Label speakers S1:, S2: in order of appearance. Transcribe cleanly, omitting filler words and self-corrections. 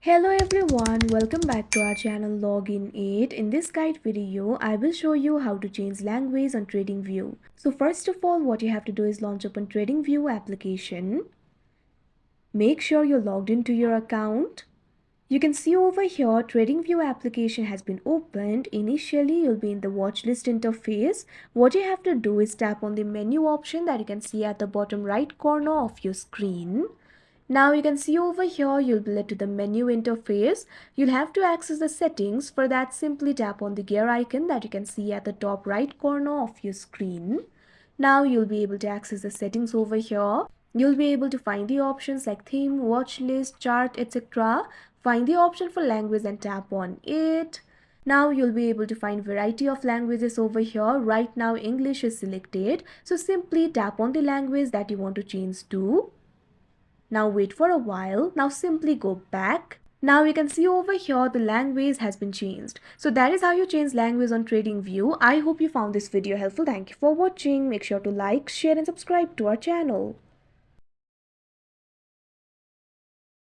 S1: Hello everyone, welcome back to our channel Login 8. In this guide video, I will show you how to change language on TradingView. So first of all, what you have to do is launch open TradingView application. Make sure you're logged into your account. You can see over here TradingView application has been opened. Initially, you'll be in the watch list interface. What you have to do is tap on the menu option that you can see at the bottom right corner of your screen. Now you can see over here you'll be led to the menu interface. You'll have to access the settings. For that, simply tap on the gear icon that you can see at the top right corner of your screen. Now you'll be able to access the settings over here. You'll be able to find the options like theme, watch list, chart, etc. Find the option for language and tap on it. Now you'll be able to find variety of languages over here. Right now English is selected. So simply tap on the language that you want to change to. Now wait for a while. Now simply go back. Now you can see over here the language has been changed. So that is how you change language on TradingView. I hope you found this video helpful. Thank you for watching. Make sure to like, share and subscribe to our channel.